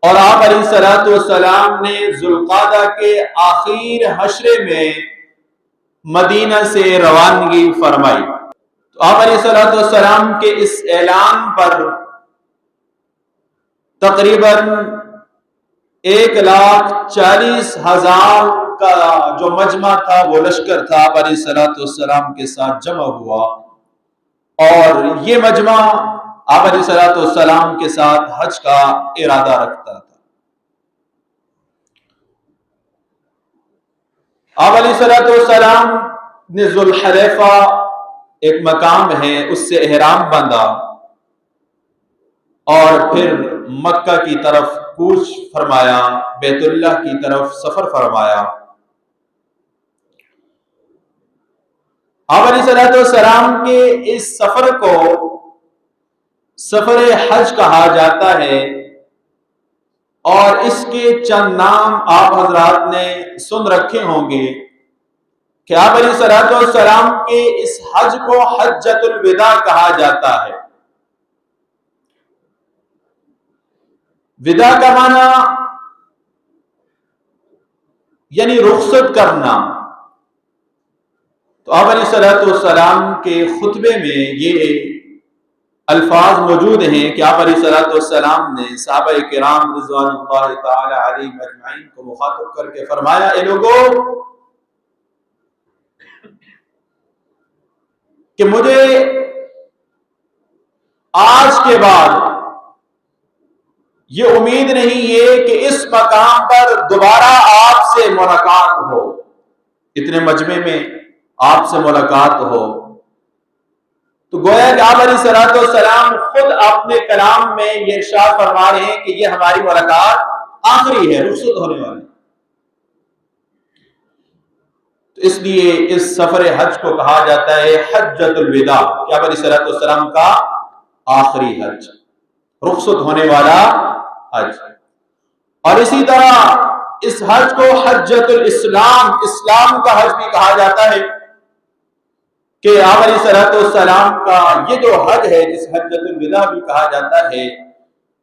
اور آپ علیہ الصلوۃ والسلام نے ذوالقعدہ کے آخر حشرے میں مدینہ سے روانگی فرمائی۔ تو آپ علیہ الصلوۃ والسلام کے اس اعلان پر تقریباً 1,40,000 کا جو مجمع تھا، وہ لشکر تھا، آپ علیہ الصلوۃ والسلام کے ساتھ جمع ہوا، اور یہ مجمع آپ علیہ الصلوۃ والسلام کے ساتھ حج کا ارادہ رکھتا تھا۔ آپ علیہ الصلوۃ والسلام نے ذوالحلیفہ ایک مقام ہے، اس سے احرام باندھا اور پھر مکہ کی طرف کوچ فرمایا، بیت اللہ کی طرف سفر فرمایا۔ آپ علیہ الصلوۃ والسلام کے اس سفر کو سفر حج کہا جاتا ہے، اور اس کے چند نام آپ حضرات نے سن رکھے ہوں گے کہ آپ علیہ الصلوۃ والسلام کے اس حج کو حجۃ الوداع کہا جاتا ہے۔ وداع کا معنی یعنی رخصت کرنا۔ تو آپ علیہ الصلوۃ والسلام کے خطبے میں یہ الفاظ موجود ہیں کہ آپ علیہ الصلوۃ والسلام نے صحابہ کرام رضوان اللہ تعالی علیہم اجمعین کو مخاطب کر کے فرمایا، اے لوگو کہ مجھے آج کے بعد یہ امید نہیں ہے کہ اس مقام پر دوبارہ آپ سے ملاقات ہو، اتنے مجمع میں آپ سے ملاقات ہو۔ تو گویا کہ آپ علیہ الصلوۃ والسلام خود اپنے کلام میں یہ ارشاد فرما رہے ہیں کہ یہ ہماری ملاقات آخری ہے، رخصت ہونے والی۔ تو اس لیے اس سفر حج کو کہا جاتا ہے حجۃ الوداع، کہ آپ علیہ الصلوۃ والسلام کا آخری حج، رخصت ہونے والا حج۔ اور اسی طرح اس حج کو حجۃ الاسلام، اسلام کا حج بھی کہا جاتا ہے، کہ آپ علیہ الصلوۃ والسلام کا یہ جو حج ہے، جس حجۃ الوداع بھی کہا جاتا ہے،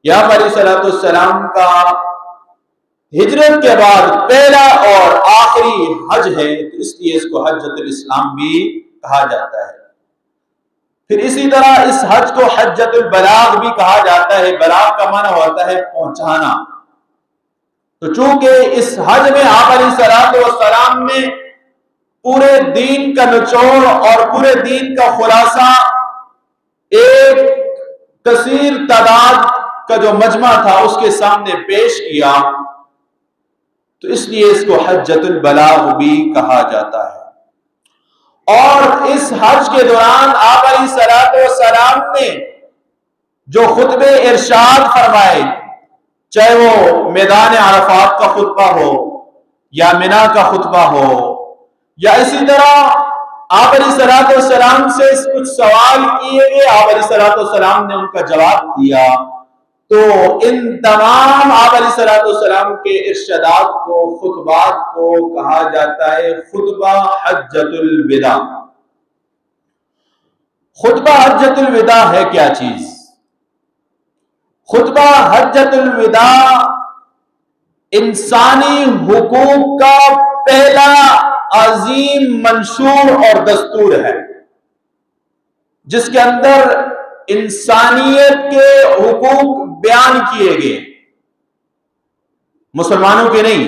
یہ آپ علیہ الصلوۃ والسلام کا ہجرت کے بعد پہلا اور آخری حج ہے، تو اس لیے اس کو حجۃ الاسلام بھی کہا جاتا ہے۔ پھر اسی طرح اس حج کو حجۃ البلاغ بھی کہا جاتا ہے، بلاغ کا معنی ہوتا ہے پہنچانا۔ تو چونکہ اس حج میں آپ علیہ الصلوۃ والسلام نے پورے دین کا نچوڑ اور پورے دین کا خلاصہ ایک کثیر تعداد کا جو مجمع تھا اس کے سامنے پیش کیا، تو اس لیے اس کو حجۃ البلاغ بھی کہا جاتا ہے۔ اور اس حج کے دوران آپ علیہ الصلوۃ والسلام نے جو خطبے ارشاد فرمائے، چاہے وہ میدان عرفات کا خطبہ ہو یا منا کا خطبہ ہو، یا اسی طرح آپ علیہ الصلوۃ والسلام سے کچھ سوال کیے گئے، آپ علیہ الصلوۃ والسلام نے ان کا جواب دیا، تو ان تمام آپ علیہ الصلوۃ والسلام کے ارشادات کو، خطبات کو کہا جاتا ہے خطبہ حجۃ الوداع۔ خطبہ حجۃ الوداع ہے کیا چیز؟ خطبہ حجۃ الوداع انسانی حقوق کا پہلا عظیم منشور اور دستور ہے، جس کے اندر انسانیت کے حقوق بیان کیے گئے، مسلمانوں کے نہیں،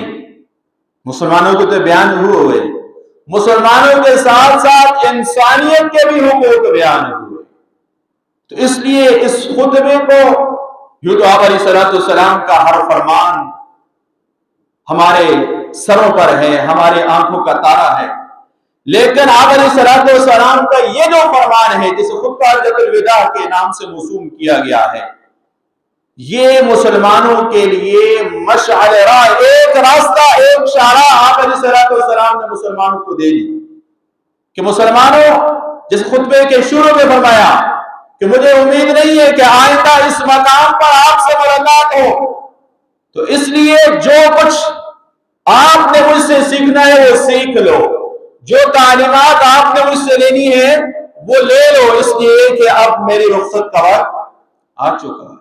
مسلمانوں کے تو بیان ہوئے، مسلمانوں کے ساتھ ساتھ انسانیت کے بھی حقوق بیان ہوئے۔ تو اس لیے اس خطبے کو، یوں تو آپ علیہ الصلوۃ والسلام کا ہر فرمان ہمارے سروں پر ہے، ہمارے آنکھوں کا تارا ہے، لیکن آپ علیہ الصلوۃ والسلام کا یہ جو فرمان ہے جسے خطبہ حجۃ الوداع کے نام سے موسوم کیا گیا ہے، یہ مسلمانوں کے لیے مشعل راہ، ایک راستہ، ایک شاہراہ آپ علیہ الصلوۃ والسلام نے مسلمانوں کو دے دی کہ مسلمانوں، جس خطبے کے شروع میں فرمایا کہ مجھے امید نہیں ہے کہ آئندہ اس مقام پر آپ سے ملاقات ہو، تو اس لیے جو کچھ آپ نے مجھ سے سیکھنا ہے وہ سیکھ لو، جو تعلیمات آپ نے مجھ سے لینی ہے وہ لے لو، اس لیے کہ اب میری رخصت کا وقت آ چکا ہے۔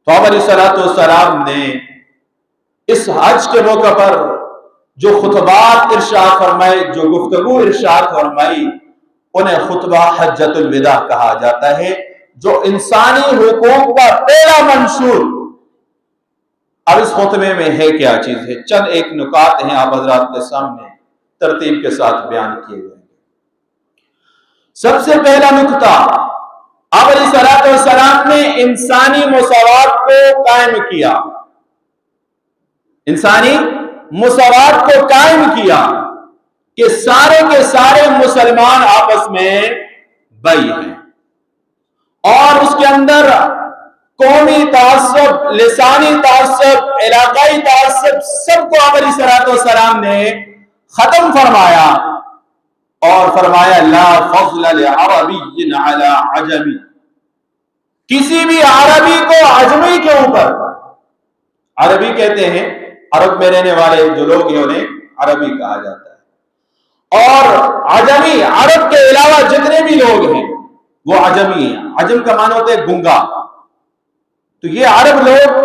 تو آپ علیہ السلام نے اس حج کے موقع پر جو خطبات ارشاد فرمائے، جو گفتگو ارشاد فرمائی، انہیں خطبہ حجۃ الوداع کہا جاتا ہے، جو انسانی حقوق کا پہلا منشور۔ اب اس خطبے میں ہے کیا چیز ہے؟ چند ایک نکات ہیں آپ حضرات کے سامنے ترتیب کے ساتھ بیان کیے گئے۔ سب سے پہلا نکتہ، آپ علیہ السلام نے انسانی مساوات کو قائم کیا، انسانی مساوات کو قائم کیا کہ سارے کے سارے مسلمان آپس میں بھائی ہیں، اور اس کے اندر قومی تعصب، لسانی تعصب، علاقائی تعصب، سب کو آپ علیہ السلام نے ختم فرمایا، اور فرمایا لا فضل لعربی علی عجمی، کسی بھی عربی کو عجمی کے اوپر، عربی کہتے ہیں عرب میں رہنے والے جو لوگ ہیں انہیں عربی کہا جاتا ہے، اور عجمی عرب کے علاوہ جتنے بھی لوگ ہیں وہ عجمی ہیں۔ عجم کا معنی ہوتا ہے گنگا، تو یہ عرب لوگ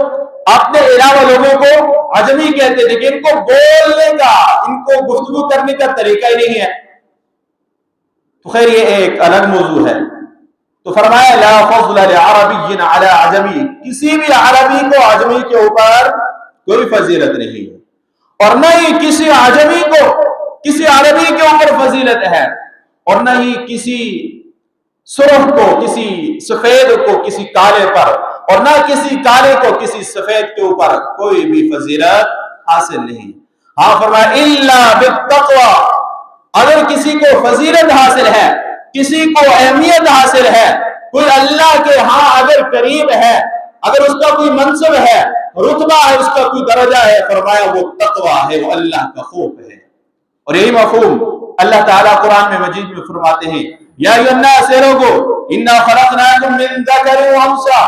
اپنے علاوہ لوگوں کو عجمی کہتے، لیکن ان کو بولنے کا، ان کو گفتگو کرنے کا طریقہ ہی نہیں ہے۔ تو خیر یہ ایک الگ موضوع ہے۔ تو فرمایا لا فضل لعربی علی عجمی، کسی بھی عربی کو عجمی کے اوپر کوئی فضیلت نہیں ہے، اور نہ ہی کسی عجمی کو کسی عربی کے اوپر فضیلت ہے، اور نہ ہی کسی سرخ کو، کسی سفید کو کسی کالے پر، اور نہ کسی کالے کو کسی سفید کے اوپر کوئی بھی فضیلت حاصل نہیں۔ ہاں فرمایا الا بالتقوی، اگر کسی کو فضیلت حاصل ہے، کسی کو اہمیت حاصل ہے، کوئی اللہ کے ہاں اگر قریب ہے، اگر اس کا کوئی منصب ہے، رتبہ ہے، اس کا کوئی درجہ ہے، فرمایا وہ تقوی ہے، وہ اللہ کا خوف ہے۔ اور یہی مفہوم اللہ تعالیٰ قرآن میں مجید میں فرماتے ہیں یا ایھا الناس، لوگو انا خلقناکم من ذکر و انثی،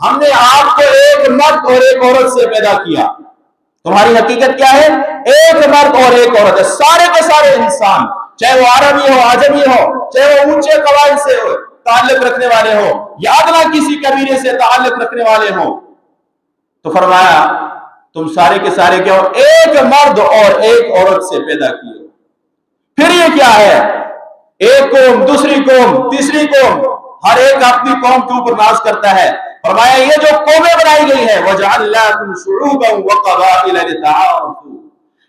ہم نے آپ کو ایک مرد اور ایک عورت سے پیدا کیا۔ تمہاری حقیقت کیا ہے؟ ایک مرد اور ایک عورت ہے۔ سارے کے سارے انسان، چاہے وہ عربی ہو، عجمی ہو، چاہے وہ اونچے قبائل سے تعلق رکھنے والے ہو یا ادنا کسی قبیلے سے تعلق رکھنے والے ہو، تو فرمایا تم سارے کے سارے کیا ہو؟ ایک مرد اور ایک عورت سے پیدا کیے۔ پھر یہ کیا ہے؟ ایک قوم، دوسری قوم، تیسری قوم، ہر ایک اپنی قوم کے اوپر ناز کرتا ہے۔ فرمایا یہ جو قومیں بنائی گئی ہیں وَجَعَلْنَاكُمْ شُعُوبًا وَقَبَائِلَ لِتَعَارَفُوا،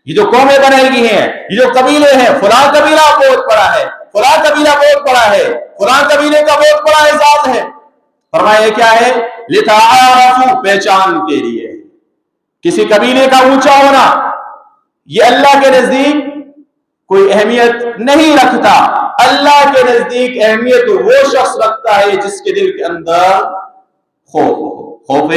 یہ جو قومیں بنائی گئی ہیں، یہ جو قبیلے ہیں، فلاں قبیلہ بہت بڑا ہے، فلاں قبیلہ بہت بڑا ہے، فلاں قبیلے کا بہت بڑا اعزاز ہے۔ فرمایا یہ کیا ہے؟ لِتَعَارَفُوا، پہچان کے لیے۔ کسی قبیلے کا اونچا ہونا یہ اللہ کے نزدیک کوئی اہمیت نہیں رکھتا۔ اللہ کے نزدیک اہمیت وہ شخص رکھتا ہے جس کے دل کے اندر خوف ہو، خوف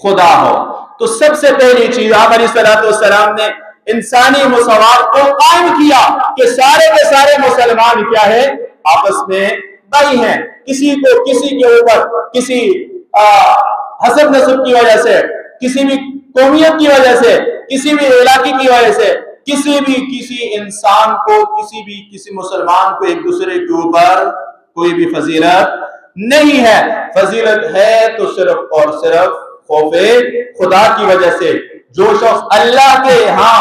خدا ہو۔ تو سب سے پہلی چیز آپ علیہ السلام نے انسانی مساوات کو قائم کیا کہ سارے کے سارے مسلمان کیا ہے؟ آپس میں بھائی ہیں۔ کسی کو کسی کے اوپر کسی حسب نسب کی وجہ سے، کسی بھی قومیت کی وجہ سے، کسی بھی علاقے کی وجہ سے، کسی انسان کو، کسی مسلمان کو ایک دوسرے کے اوپر کوئی بھی فضیلت نہیں ہے۔ فضیلت ہے تو صرف اور صرف خوف خدا کی وجہ سے۔ جو شخص اللہ کے ہاں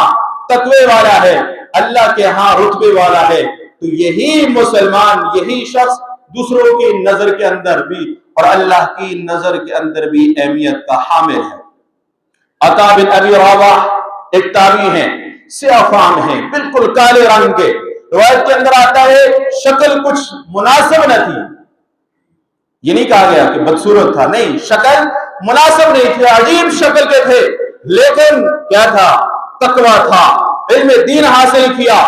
تقوی والا ہے، اللہ کے ہاں رتبے والا ہے، تو یہی مسلمان، یہی شخص دوسروں کی نظر کے اندر بھی اور اللہ کی نظر کے اندر بھی اہمیت کا حامل ہے۔ عطا بن ابی رباح ایک تابعی ہیں، سیاہ فام ہیں، بالکل کالے رنگ کے۔ روایت کے اندر آتا ہے شکل کچھ مناسب نہ تھی، یہ نہیں کہا گیا کہ بدصورت تھا، نہیں، شکل مناسب نہیں تھی، عجیب شکل کے تھے، لیکن کیا تھا؟ تقوی تھا، علم دین حاصل کیا۔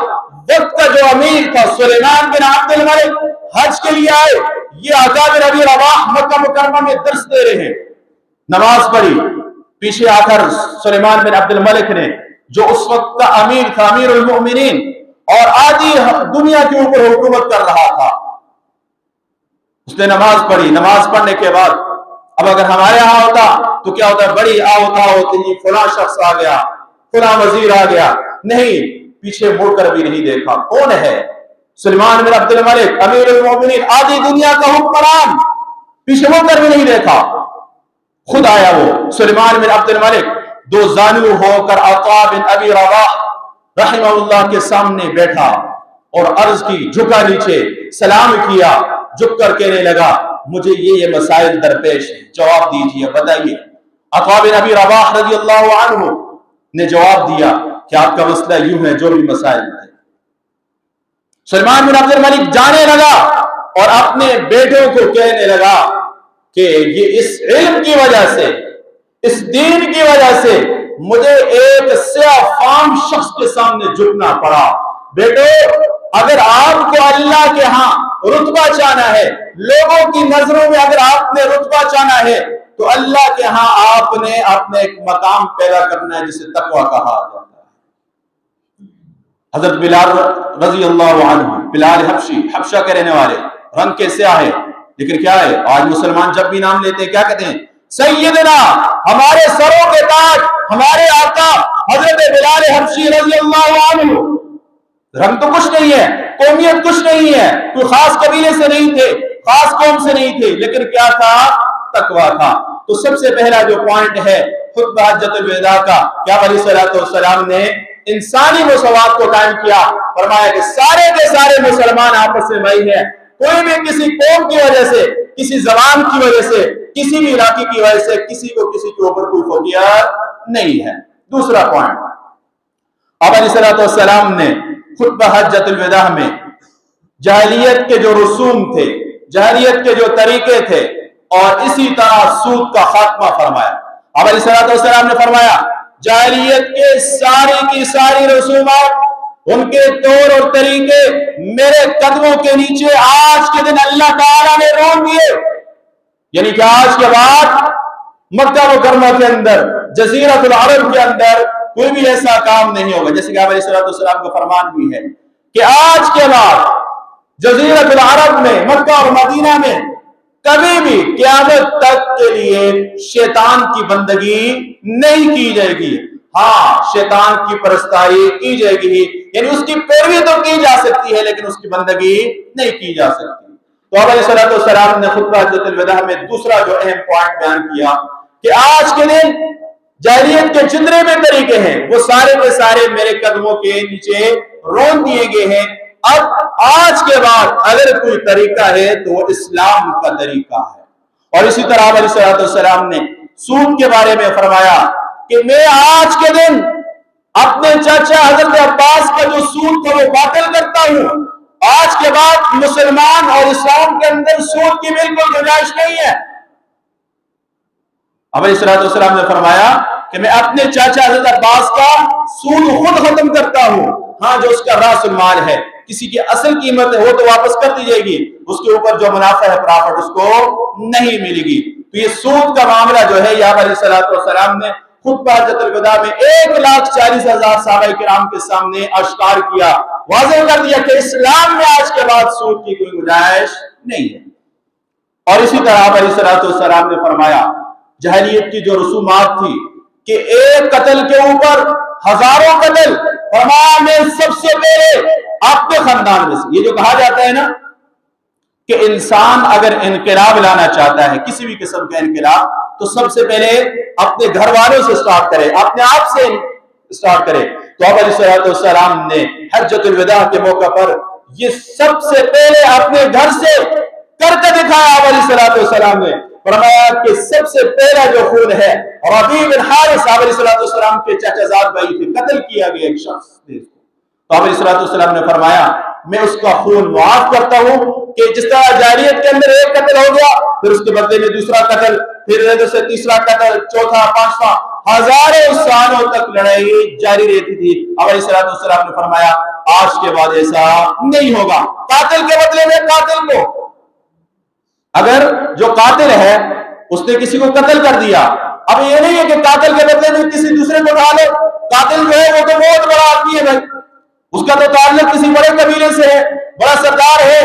وقت کا جو امیر تھا سلیمان بن عبد الملک، حج کے لیے آئے، یہ عطا بن ابی رباح مکہ مکرمہ میں درس دے رہے ہیں، نماز پڑھی، پیچھے آ کر سلیمان بن عبد الملک نے، جو اس وقت کا امیر تھا، امیر المؤمنین، اور آدھی دنیا کے اوپر حکومت کر رہا تھا، اس نے نماز پڑھی۔ نماز پڑھنے کے بعد اب اگر ہمارے ہاں ہوتا تو کیا ہوتا؟ بڑی آوتا ہوتی ہی فلاں شخص آ گیا، فلاں وزیر آ گیا، نہیں، پیچھے مڑ کر بھی نہیں دیکھا کون ہے؟ سلیمان بن عبد الملک، امیر المؤمنین، آدھی دنیا کا حکمران، پیچھے مڑ کر بھی نہیں دیکھا۔ خود آیا وہ سلیمان بن عبد الملک دو زانو ہو کر عطا بن ابی رواح رحمہ اللہ کے سامنے بیٹھا اور عرض کی، جھکا نیچے، سلام کیا، جھک کر کہنے لگا مجھے یہ مسائل درپیش ہیں، جواب دیجئے، بتائیے۔ عطا بن ابی رواح رضی اللہ عنہ نے جواب دیا کہ آپ کا مسئلہ یوں ہے، جو بھی مسائل تھے۔ سلیمان بن عبد الملک جانے لگا اور اپنے بیٹوں کو کہنے لگا کہ یہ اس علم کی وجہ سے، اس دین کی وجہ سے مجھے ایک سیاہ فام شخص کے سامنے جھکنا پڑا۔ بیٹو، اگر آپ کو اللہ کے ہاں رتبہ چاہنا ہے، لوگوں کی نظروں میں اگر آپ نے رتبہ چاہنا ہے، تو اللہ کے ہاں آپ نے اپنے ایک مقام پیدا کرنا ہے جسے تقویٰ کہا جاتا ہے۔ حضرت بلال رضی اللہ عنہ، بلال حبشی، حبشہ کے رہنے والے، رنگ کے سیاہ ہے، لیکن کیا ہے آج مسلمان جب بھی نام لیتے ہیں کیا کہتے ہیں؟ سیدنا، ہمارے سروں کے تاج، ہمارے آقا حضرت بلال حبشی رضی اللہ عنہ۔ رنگ تو کچھ نہیں ہے، قومیت کچھ نہیں ہے، کوئی خاص قبیلے سے نہیں تھے، خاص قوم سے نہیں تھے، لیکن کیا تھا؟ تقویٰ تھا۔ تو سب سے پہلا جو پوائنٹ ہے خطبہ حجۃ الوداع کا، کیا علیہ السلام نے انسانی مساوات کو قائم کیا، فرمایا کہ سارے کے سارے مسلمان آپس میں بھائی ہیں، کوئی بھی کسی قوم کی وجہ سے، کسی زبان کی وجہ سے، کسی بھی علاقے کی وجہ سے کسی کو کسی کے اوپر کوئی فوقیت نہیں ہے۔ دوسرا پوائنٹ، آپ علیہ السلام نے خطبہ حجۃ الوداع میں جاہلیت کے جو رسوم تھے، جاہلیت کے جو طریقے تھے، اور اسی طرح سود کا خاتمہ فرمایا۔ آپ علیہ السلام نے فرمایا جاہلیت کے ساری کی ساری رسومات، ان کے طور اور طریقے میرے قدموں کے نیچے آج کے دن اللہ تعالیٰ نے رون دیے، یعنی کہ آج کے بعد مکہ مکرمہ کے اندر، جزیرۃ العرب کے اندر کوئی بھی ایسا کام نہیں ہوگا، جیسے کہ آپ علیہ السلام کا فرمان بھی ہے کہ آج کے بعد جزیرۃ العرب میں، مکہ اور مدینہ میں کبھی بھی قیامت تک کے لیے شیطان کی بندگی نہیں کی جائے گی۔ ہاں، شیطان کی پرستاری کی جائے گی، یعنی اس کی پیروی تو کی جا سکتی ہے لیکن اس کی بندگی نہیں کی جا سکتی۔ تو آپ علیہ السلام نے خطبہ حجۃ الوداع میں دوسرا جو اہم پوائنٹ بیان کیا کہ آج کے دن جاہلیت کے جتنے بھی طریقے ہیں وہ سارے کے سارے میرے قدموں کے نیچے رون دیے گئے ہیں۔ اب آج کے بعد اگر کوئی طریقہ ہے تو وہ اسلام کا طریقہ ہے۔ اور اسی طرح علیہ السلام نے سود کے بارے میں فرمایا کہ میں آج کے دن اپنے چاچا حضرت عباس کا جو سود تھا وہ باطل کرتا ہوں۔ آج کے بعد مسلمان اور اسلام کے اندر سود کی بالکل گنجائش نہیں ہے۔ اب علیہ السلام نے فرمایا کہ میں اپنے چاچا حضرت عباس کا سود خود ختم کرتا ہوں۔ ہاں، جو اس کا راس المال ہے، کسی کی اصل قیمت ہے، وہ تو واپس کر دی جائے گی، اس کے اوپر جو منافع ہے پرافٹ اس کو نہیں ملے گی۔ تو یہ سود کا معاملہ جو ہے یہاں علیہ السلام نے خطبہ حجۃ الوداع میں 1,40,000 صحابہ کرام کے سامنے اشکار کیا، واضح کر دیا کہ اسلام میں آج کے بعد سود کی کوئی گنجائش نہیں ہے۔ اور اسی طرح علیہ السلام نے فرمایا جاہلیت کی جو رسومات تھی کہ ایک قتل کے اوپر ہزاروں قتل، فرمایا میں سب سے پہلے اپنے خاندان میں سے، یہ جو کہا جاتا ہے نا کہ انسان اگر انقلاب لانا چاہتا ہے، کسی بھی قسم کا انقلاب، تو سب سے پہلے اپنے گھر والوں سے سٹارٹ کرے، اپنے آپ سے سٹارٹ کرے۔ تو آپ علیہ السلام نے حجۃ الوداع کے موقع پر یہ سب سے پہلے اپنے گھر سے کر کے دکھایا۔ آپ علیہ السلام نے فرمایا کہ سب سے پہلا جو خون ہے ربیع بن حارث، آپ علیہ السلام کے چچا زاد بھائی تھے، قتل کیا گیا ایک شخص نے، تو آپ علیہ السلام نے فرمایا میں اس کا خون معاف کرتا ہوں کہ جس طرح جاہلیت کے اندر ایک قتل ہو گیا، پھر اس کے بدلے میں دوسرا قتل، پھر سے تیسرا قتل، چوتھا، پانچواں، ہزاروں سالوں تک لڑائی جاری رہتی تھی۔ آپ علیہ السلام نے فرمایا آج کے بعد ایسا نہیں ہوگا، قاتل کے بدلے میں قاتل کو، اگر جو قاتل ہے اس نے کسی کو قتل کر دیا، اب یہ نہیں ہے کہ قاتل کے بدلے میں کسی دوسرے کو اٹھا لو، قاتل جو ہے وہ تو بہت بڑا آدمی ہے بھائی، اس کا تو تعلق کسی بڑے قبیلے سے ہے، بڑا سردار ہے،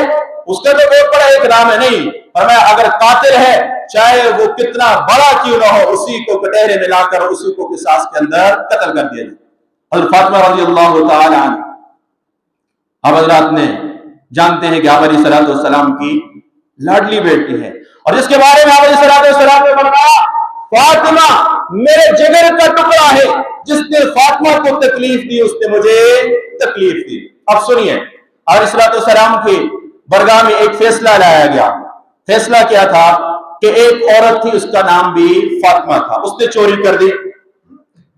اس کا تو بہت بڑا ایک نام ہے، نہیں، فرمایا اگر قاتل ہے چاہے وہ کتنا بڑا کیوں نہ ہو، اسی کو کٹہرے میں لا کر اسی کو قصاص کے اندر قتل کر دیا جائے۔ حضرت فاطمہ رضی اللہ تعالی عنہ آپ حضرات نے جانتے ہیں کہ آپ علیہ السلام کی لاڈلی بیٹی ہے، اور جس کے بارے میں آپ علیہ السلام نے فرمایا فاطمہ میرے جگر کا ٹکڑا ہے، جس نے فاطمہ کو تکلیف دی اس نے مجھے تکلیف دی۔ اب سنیے، علیہ الصلوۃ والسلام کی برگاہ میں ایک فیصلہ لایا گیا۔ فیصلہ کیا تھا کہ ایک عورت تھی، اس کا نام بھی فاطمہ تھا، اس نے چوری کر دی۔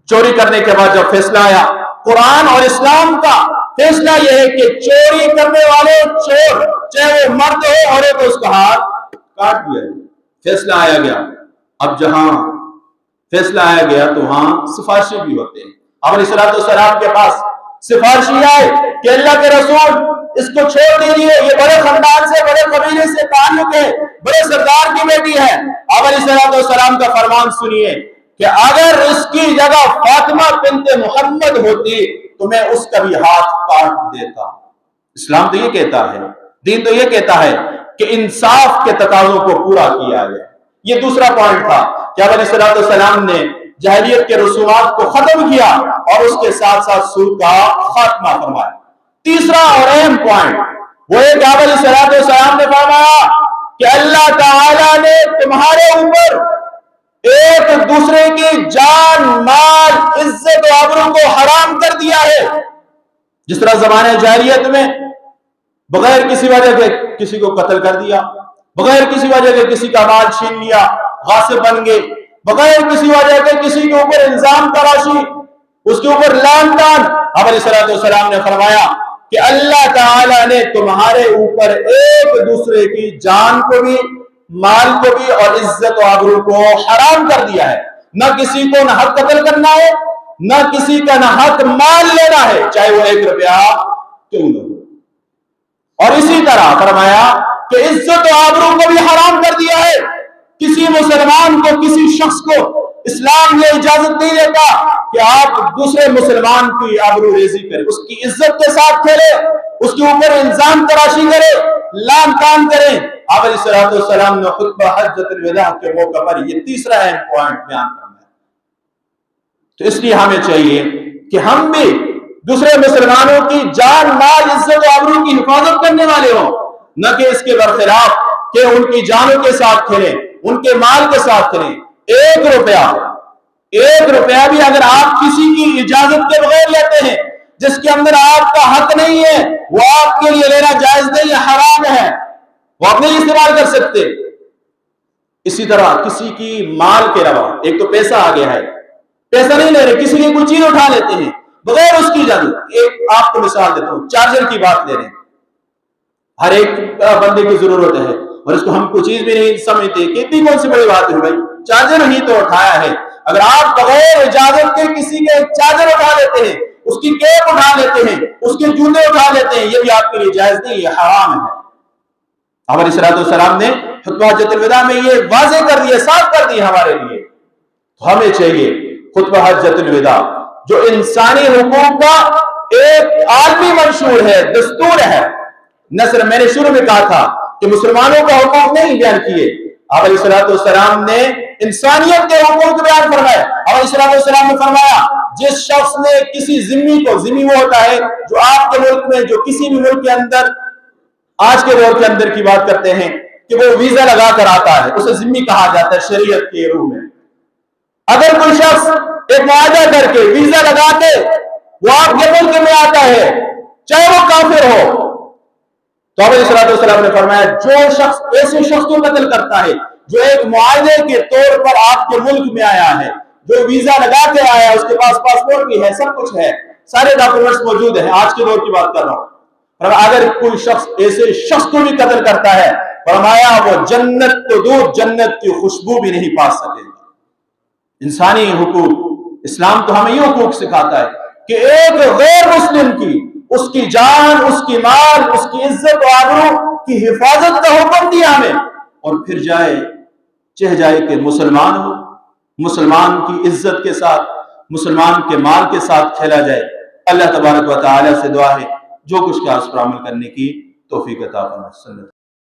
چوری کرنے کے بعد جب فیصلہ آیا، قرآن اور اسلام کا فیصلہ یہ ہے کہ چوری کرنے والے چور، چاہے وہ مرد ہو عورت ہو، اس کا ہاتھ کاٹ دیا۔ فیصلہ آیا گیا۔ اب جہاں فیصلہ آیا گیا تو وہاں سفارشی بھی ہوتے ہیں۔ اب علیہ الصلوۃ والسلام کے پاس سفارشی آئے کہ اللہ کے رسول اس کو چھوڑ دیجیے، یہ بڑے خاندان سے، بڑے قبیلے سے تعلق ہے، بڑے سردار کی بیٹی ہے۔ اب علیہ الصلوۃ والسلام کا فرمان سنیے کہ اگر اس کی جگہ فاطمہ بنت محمد ہوتی تو میں اس کا بھی ہاتھ کاٹ دیتا۔ اسلام تو یہ کہتا ہے، دین تو یہ کہتا ہے کہ انصاف کے تقاضوں کو پورا کیا جائے۔ یہ دوسرا پوائنٹ تھا کہ علیہ الصلوۃ والسلام نے جاہلیت کے رسومات کو ختم کیا اور اس کے ساتھ ساتھ سود کا خاتمہ فرمایا۔ تیسرا اور اہم پوائنٹ وہ ایک علیہ الصلوۃ والسلام نے فرمایا کہ اللہ تعالی نے تمہارے اوپر ایک دوسرے کی جان، مال، عزت و آبرو کو حرام کر دیا ہے۔ جس طرح زمانے جاہلیت میں بغیر کسی وجہ کے کسی کو قتل کر دیا، بغیر کسی وجہ کے کسی کا مال چھین لیا، غاصب بن گئے، بغیر کسی وجہ کے کسی کے اوپر الزام تراشی، اس کے اوپر لعن طعن۔ اب علیہ الصلوۃ والسلام نے فرمایا کہ اللہ تعالی نے تمہارے اوپر ایک دوسرے کی جان کو بھی، مال کو بھی اور عزت و آبرو کو حرام کر دیا ہے۔ نہ کسی کو نہ حق قتل کرنا ہے، نہ کسی کا نہ حق مال لینا ہے، چاہے وہ 1 روپیہ کیوں نہ ہو۔ اور اسی طرح فرمایا کہ عزت و آبرو کو بھی حرام کر دیا ہے۔ کسی مسلمان کو، کسی شخص کو اسلام یہ اجازت نہیں دیتا کہ آپ دوسرے مسلمان کی آبرو ریزی کریں، اس کی عزت کے ساتھ کھیلے، اس کے اوپر الزام تراشی کرے، لعن طعن کریں۔ آپ علیہ الصلوۃ والسلام نے خطبہ حجۃ الوداع کے موقع پر یہ تیسرا اہم پوائنٹ بیان کرنا ہے۔ تو اس لیے ہمیں چاہیے کہ ہم بھی دوسرے مسلمانوں کی جان، مال، عزت و آبرو کی حفاظت کرنے والے ہوں، نہ کہ اس کے برخلاف کہ ان کی جانوں کے ساتھ کھیلیں، ان کے مال کے ساتھ کھیلیں۔ 1 روپیہ بھی اگر آپ کسی کی اجازت کے بغیر لیتے ہیں، جس کے اندر آپ کا حق نہیں ہے، وہ آپ کے لیے لینا جائز نہیں ہے، حرام ہے، وہ آپ نہیں استعمال کر سکتے۔ اسی طرح کسی کی مال کے علاوہ، ایک تو پیسہ آ گیا ہے، پیسہ نہیں لے رہے، کسی کی کوئی چیز اٹھا لیتے ہیں بغیر اس کی اجازت۔ ایک آپ کو مثال دیتا ہوں، چارجر کی بات لے رہے ہیں، ہر ایک بندے کی ضرورت ہے اور اس کو ہم کوئی چیز بھی نہیں سمجھتے کہ اتنی کون سی بڑی بات ہے، بھائی چارجر ہی تو اٹھایا ہے۔ اگر آپ بغیر اجازت کے کسی کے چارجر اٹھا لیتے ہیں، اس کی کیپ اٹھا لیتے ہیں، اس کے جوتے اٹھا لیتے ہیں، یہ بھی آپ کے لیے جائز نہیں، یہ حرام ہے۔ علیہ الصلوۃ والسلام نے خطبہ حجۃ الوداع میں یہ واضح کر دیا، صاف کر دیا ہمارے لیے۔ تو ہمیں چاہیے خطبہ حجۃ الوداع جو انسانی حقوق کا ایک عالمی منشور ہے، دستور ہے۔ نصر میں نے شروع میں کہا تھا کہ مسلمانوں کا حقوق نہیں بیان کیے، آپ علیہ الصلوۃ والسلام نے انسانیت کے حقوق بیان فرمائے۔ علیہ الصلوۃ والسلام نے فرمایا جس شخص نے کسی ذمہ کو، ذمہ وہ ہوتا ہے جو آپ کے ملک میں، جو کسی بھی ملک کے اندر، آج کے دور کے اندر کی بات کرتے ہیں کہ وہ ویزا لگا کر آتا ہے، اسے ذمہ کہا جاتا ہے شریعت کے روح میں۔ اگر کوئی شخص ایک معاہدہ کر کے، ویزا لگا کے وہ آپ کے ملک میں آتا ہے، چاہے وہ کافر ہو، تو علیہ الصلوۃ والسلام نے فرمایا جو شخص ایسے شخص کو قتل کرتا ہے جو ایک معاہدے کے طور پر آپ کے ملک میں آیا ہے، جو ویزا لگا کے آیا ہے، اس کے پاس پاسپورٹ بھی ہے، سب کچھ ہے، سارے ڈاکومنٹس موجود ہیں، آج کے دور کی بات کر رہا ہوں، اگر کوئی شخص ایسے شخص کو بھی قتل کرتا ہے، فرمایا وہ جنت کو دور، جنت کی خوشبو بھی نہیں پا سکے گا۔ انسانی حقوق، اسلام تو ہمیں یہ حقوق سکھاتا ہے کہ ایک غیر مسلم کی، اس کی جان، اس کی مال، اس کی عزت و آبرو کی حفاظت کا حکم دیا ہمیں، اور پھر چہ جائے کہ مسلمان ہو، مسلمان کی عزت کے ساتھ، مسلمان کے مال کے ساتھ کھیلا جائے۔ اللہ تبارک و تعالی سے دعا ہے جو کچھ کہا اس پر عمل کرنے کی توفیق عطا فرمائے۔